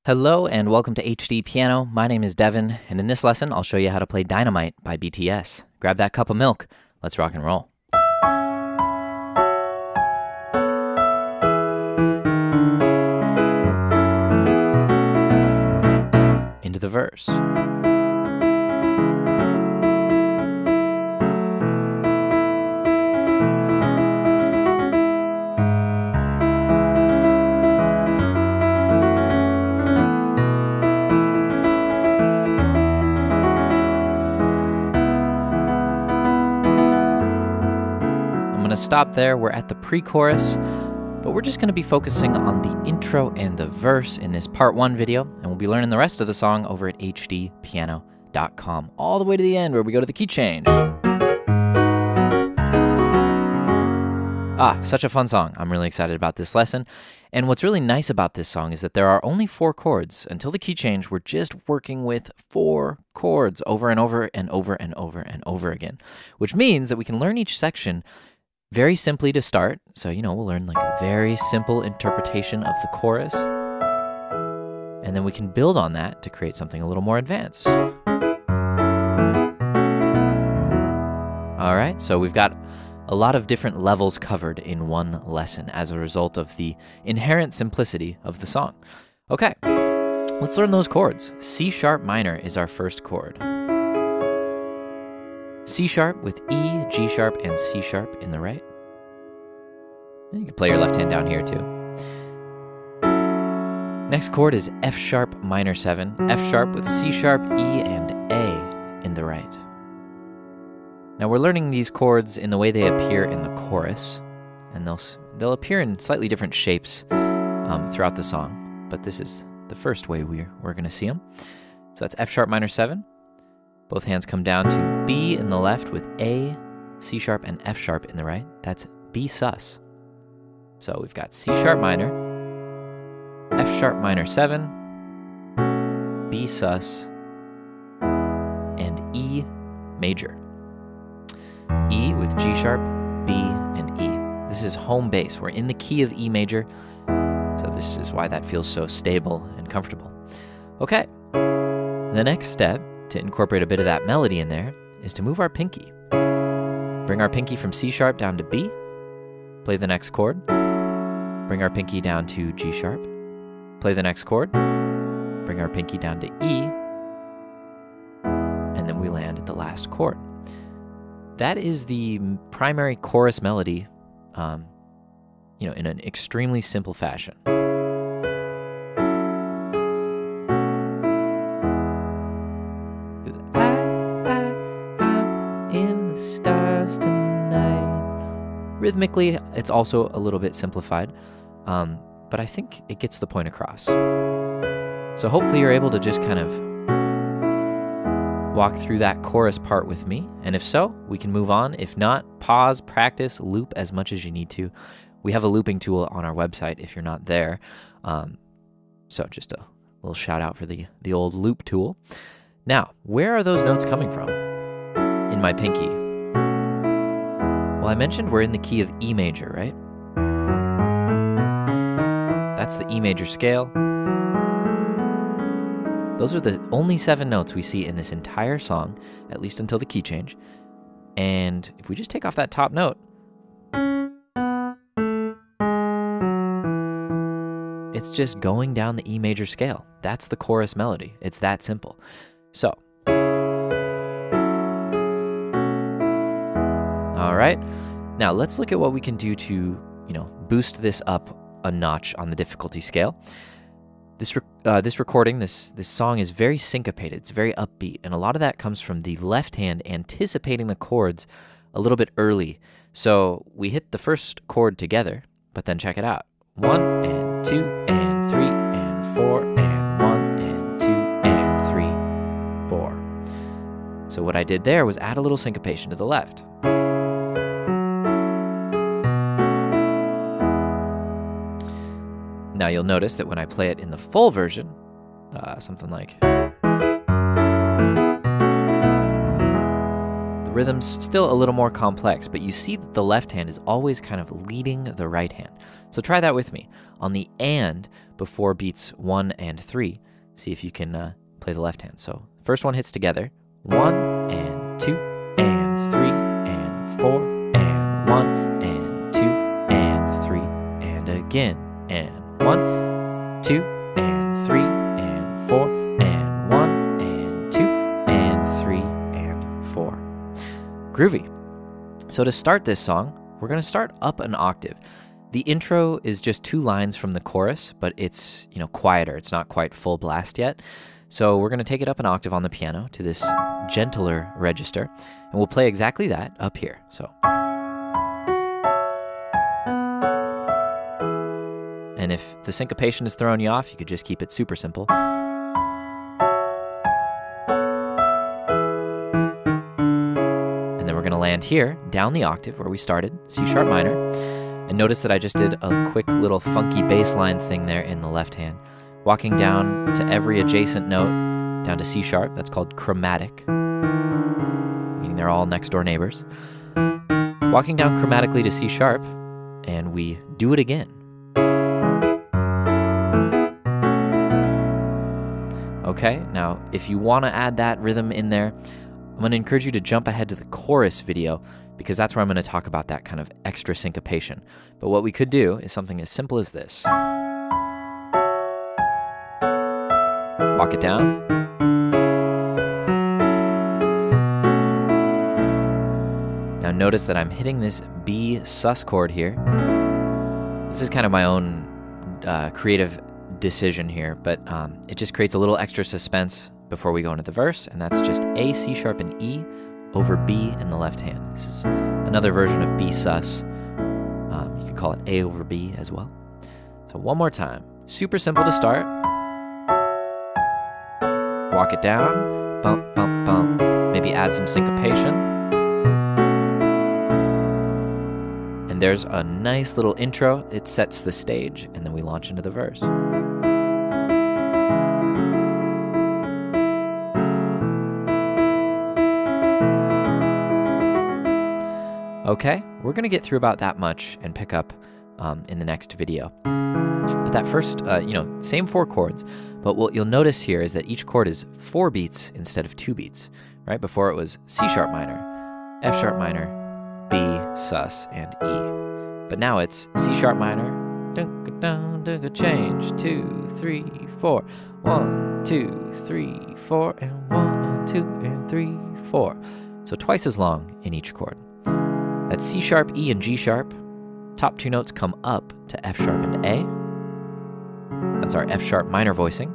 Hello and welcome to HD Piano. My name is Devon, and in this lesson I'll show you how to play Dynamite by BTS. Grab that cup of milk. Let's rock and roll. Into the verse. I'm going to stop there. We're at the pre-chorus, but we're just going to be focusing on the intro and the verse in this part 1 video, and we'll be learning the rest of the song over at HDpiano.com, all the way to the end where we go to the key change. Such a fun song. I'm really excited about this lesson. And what's really nice about this song is that there are only 4 chords. Until the key change, we're just working with 4 chords over and over and over and over and over again, which means that we can learn each section very simply to start. So, we'll learn like a very simple interpretation of the chorus. And then we can build on that to create something a little more advanced. All right, so we've got a lot of different levels covered in one lesson as a result of the inherent simplicity of the song. Okay, let's learn those chords. C sharp minor is our first chord. C sharp with E, G sharp, and C sharp in the right. You can play your left hand down here too. Next chord is F sharp minor 7, F sharp with C sharp, E, and A in the right. Now we're learning these chords in the way they appear in the chorus, and they'll appear in slightly different shapes throughout the song, but this is the first way we're going to see them. So that's F sharp minor 7. Both hands come down to B in the left with A, C sharp, and F sharp in the right. That's B sus. So we've got C sharp minor, F sharp minor 7, B sus, and E major. E with G sharp, B, and E. This is home base. We're in the key of E major, so this is why that feels so stable and comfortable. Okay, the next step to incorporate a bit of that melody in there is to move our pinky. Bring our pinky from C sharp down to B, play the next chord, bring our pinky down to G sharp, play the next chord, bring our pinky down to E, and then we land at the last chord. That is the primary chorus melody, in an extremely simple fashion. I'm in the stars tonight. Rhythmically, it's also a little bit simplified, but I think it gets the point across. So hopefully you're able to just kind of walk through that chorus part with me, and if so, we can move on. If not, pause, practice, loop as much as you need to. We have a looping tool on our website if you're not there. So just a little shout out for the old loop tool. Now, where are those notes coming from in my pinky? Well, I mentioned we're in the key of E major, right? That's the E major scale. Those are the only 7 notes we see in this entire song, at least until the key change. And if we just take off that top note, it's just going down the E major scale. That's the chorus melody. It's that simple. So, all right. Now let's look at what we can do to, boost this up a notch on the difficulty scale. This recording, this song is very syncopated. It's very upbeat, and a lot of that comes from the left hand anticipating the chords a little bit early. So we hit the first chord together, but then check it out. 1 and 2 and 3 and 4 and 1 and 2 and 3, 4. So what I did there was add a little syncopation to the left. Now you'll notice that when I play it in the full version, something like, the rhythm's still a little more complex, but you see that the left hand is always kind of leading the right hand. So try that with me. On the and before beats 1 and 3, see if you can play the left hand. So first one hits together. 1 and 2 and 3 and 4 and 1 and 2 and 3 and again. And 1, 2 and 3 and 4 and 1 and 2 and 3 and 4. Groovy. So to start this song, we're going to start up an octave. The intro is just 2 lines from the chorus, but it's, quieter. It's not quite full blast yet. So we're going to take it up an octave on the piano to this gentler register, and we'll play exactly that up here. So, and if the syncopation is throwing you off, you could just keep it super simple. And then we're going to land here, down the octave where we started, C sharp minor. And notice that I just did a quick little funky bass line thing there in the left hand. Walking down to every adjacent note, down to C sharp, that's called chromatic, meaning they're all next door neighbors. Walking down chromatically to C sharp, and we do it again. Okay, now if you want to add that rhythm in there, I'm going to encourage you to jump ahead to the chorus video, because that's where I'm going to talk about that kind of extra syncopation. But what we could do is something as simple as this. Walk it down. Now notice that I'm hitting this B sus chord here. This is kind of my own creative decision here, but it just creates a little extra suspense before we go into the verse, and that's just A, C sharp, and E over B in the left hand. This is another version of B sus. You could call it A over B as well. So one more time. Super simple to start. Walk it down, bump, bump, bump. Maybe add some syncopation. And there's a nice little intro. It sets the stage, and then we launch into the verse. Okay, we're going to get through about that much and pick up in the next video. But that first, same 4 chords, but what you'll notice here is that each chord is 4 beats instead of 2 beats. Right before it was C sharp minor, F sharp minor, B, sus, and E. But now it's C sharp minor, change, 2, 3, 4, 1, 2, 3, 4, and 1, 2, and 3, 4. So twice as long in each chord. That's C sharp, E, and G sharp. Top 2 notes come up to F sharp and A. That's our F sharp minor voicing.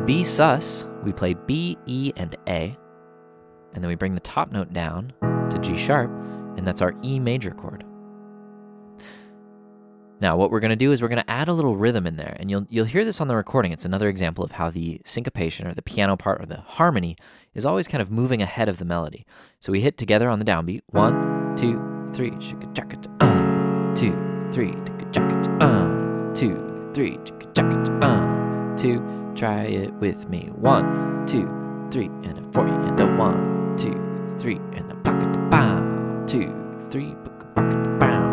B sus, we play B, E, and A. And then we bring the top note down to G sharp, and that's our E major chord. Now, what we're going to do is we're going to add a little rhythm in there, and you'll hear this on the recording. It's another example of how the syncopation, or the piano part, or the harmony, is always kind of moving ahead of the melody. So we hit together on the downbeat. 1, 2, 3, 2, 3, 2, 3, 2. Try it with me. 1, 2, 3, and a 4, and a 1, 2, 3, and a pocket, bow, 2, 3, pocket, bow.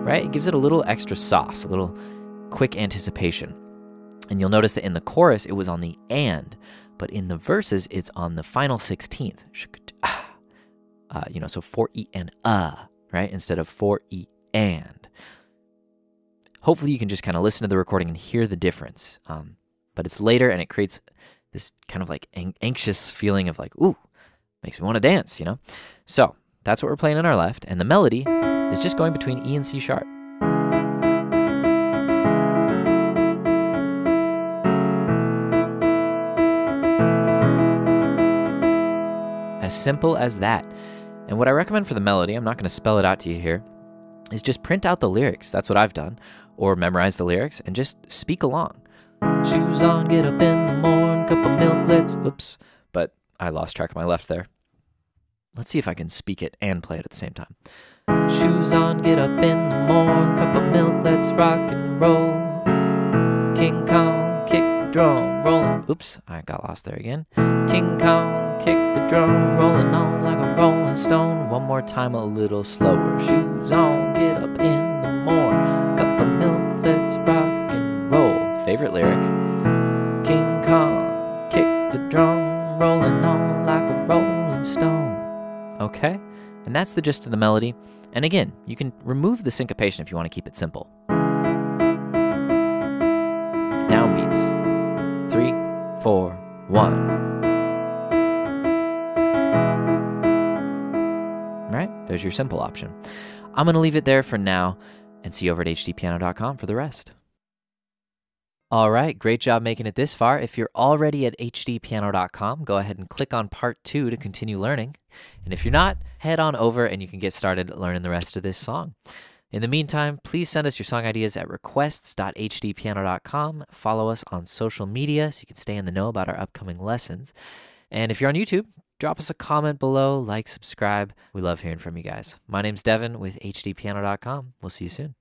Right? It gives it a little extra sauce, a little quick anticipation. And you'll notice that in the chorus, it was on the and, but in the verses, it's on the final 16th. So 4E and right? Instead of 4E and. Hopefully you can just kind of listen to the recording and hear the difference. But it's later, and it creates this kind of like anxious feeling of like, ooh, makes me want to dance, So that's what we're playing on our left, and the melody is just going between E and C sharp. As simple as that. And what I recommend for the melody, I'm not going to spell it out to you here, is just print out the lyrics. That's what I've done. Or memorize the lyrics and just speak along. Shoes on, get up in the morning, cup of milk, let's... Oops, but I lost track of my left there. Let's see if I can speak it and play it at the same time. Shoes on, get up in the morning, cup of milk, let's rock and roll. King Kong, kick drum rolling. Oops, I got lost there again. King Kong, kick the drum, rolling on like a rolling stone. One more time, a little slower. Shoes on, get up in the morn. Cup of milk, let's rock and roll. Favorite lyric. King Kong, kick the drum, rolling on like a rolling stone. Okay, and that's the gist of the melody. And again, you can remove the syncopation if you want to keep it simple. Downbeats. 3, 4, 1. Right, there's your simple option. I'm going to leave it there for now and see you over at HDpiano.com for the rest. All right, great job making it this far. If you're already at HDpiano.com, go ahead and click on part 2 to continue learning. And if you're not, head on over and you can get started learning the rest of this song. In the meantime, please send us your song ideas at requests.hdpiano.com. Follow us on social media so you can stay in the know about our upcoming lessons. And if you're on YouTube, drop us a comment below, like, subscribe. We love hearing from you guys. My name's Devon with HDpiano.com. We'll see you soon.